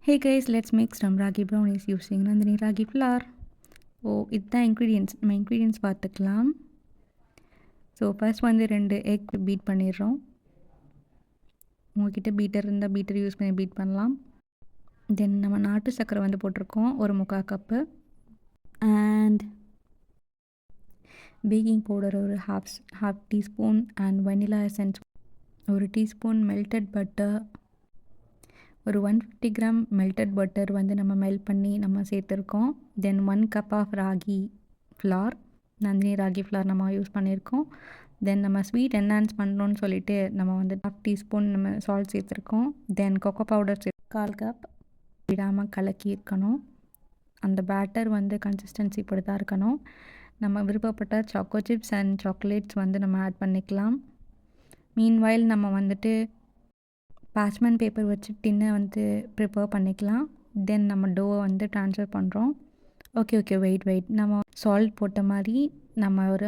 Hey guys, let's make some ragi brownies using Nandini ragi flour. இதுதான் நம்ம ingredients பார்த்துக்கலாம். First வந்து 2 egg beat பண்ணிடுறோம். உங்கள்கிட்ட பீட்டர் இருந்தால் பீட்டர் யூஸ் பண்ணி பீட் பண்ணலாம். தென் நம்ம நாட்டு சர்க்கரை வந்து போட்டிருக்கோம், ஒரு 3/4 கப்பு. அண்ட் பேக்கிங் பவுடர் ஒரு half teaspoon. And vanilla essence ஒரு டீஸ்பூன். மெல்டட் பட்டர் ஒரு 150 கிராம் மெல்டட் பட்டர் வந்து நம்ம மெல்ட் பண்ணி நம்ம சேர்த்துருக்கோம். Then 1 cup of ragi flour, Nandini ragi flour நம்ம யூஸ் பண்ணியிருக்கோம். தென் நம்ம ஸ்வீட் என்ஹான்ஸ் பண்ணணும்னு சொல்லிட்டு நம்ம வந்து 1/2 டீஸ்பூன் நம்ம சால்ட் சேர்த்துருக்கோம். தென் கொக்கோ பவுடர் 1/4 கப். விடாமல் கலக்கி இருக்கணும். அந்த பேட்டர் வந்து கன்சிஸ்டன்சி இப்படி தான் இருக்கணும். நம்ம விருப்பப்பட்ட சாக்கோ சிப்ஸ் அண்ட் சாக்லேட்ஸ் வந்து நம்ம ஆட் பண்ணிக்கலாம். மீன்வைல் நம்ம வந்துட்டு பார்ச்மெண்ட் பேப்பர் வச்சு டின்னை வந்து ப்ரிப்பேர் பண்ணிக்கலாம். தென் நம்ம டோவை வந்து ட்ரான்ஸ்ஃபர் பண்ணுறோம். ஓகே வெயிட் நம்ம சால்ட் போட்ட மாதிரி நம்ம ஒரு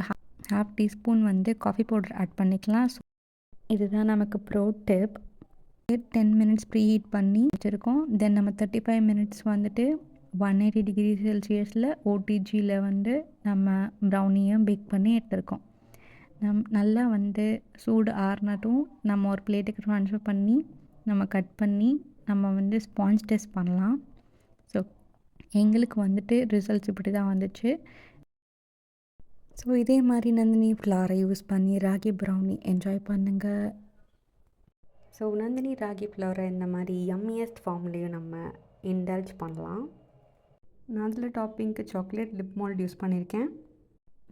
half டீஸ்பூன் வந்து காஃபி பவுடர் ஆட் பண்ணிக்கலாம். ஸோ இதுதான் நமக்கு pro tip. 10 minutes preheat பண்ணி வச்சுருக்கோம். தென் நம்ம 35 மினிட்ஸ் வந்துட்டு 180 டிகிரி செல்சியஸில் ஓடிஜியில் வந்து நம்ம ப்ரௌனியை பேக் பண்ணி எடுத்துருக்கோம். நல்லா வந்து சூடு ஆறுனதும் நம்ம ஒரு பிளேட்டுக்கு ட்ரான்ஸ்ஃபர் பண்ணி நம்ம கட் பண்ணி நம்ம வந்து ஸ்பாஞ்ச் டெஸ்ட் பண்ணலாம். ஸோ எங்களுக்கு வந்துட்டு ரிசல்ட்ஸ் இப்படி தான் வந்துச்சு. ஸோ இதே மாதிரி நந்தினி ஃப்ளாரை யூஸ் பண்ணி ராகி ப்ரௌனி என்ஜாய் பண்ணுங்கள். ஸோ நந்தினி ராகி ஃப்ளவரை இந்த மாதிரி யம்மியஸ்ட் ஃபார்ம்லேயும் நம்ம இன்டல்ஜ் பண்ணலாம். நான் அதில் டாப்பிங்க்கு சாக்லேட் லிப் மால்ட் யூஸ் பண்ணியிருக்கேன்.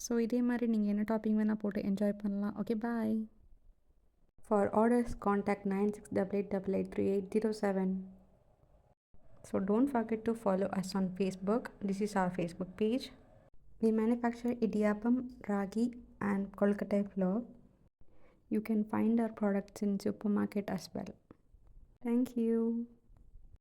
ஸோ இதே மாதிரி நீங்கள் என்ன டாப்பிங் வேணால் போட்டு என்ஜாய் பண்ணலாம். Okay, bye. For orders, contact 9688883807. So don't forget to follow us on Facebook. This is our Facebook page. We manufacture idiyappam, ragi and kolkata flour. You can find our products in supermarket as well. Thank you.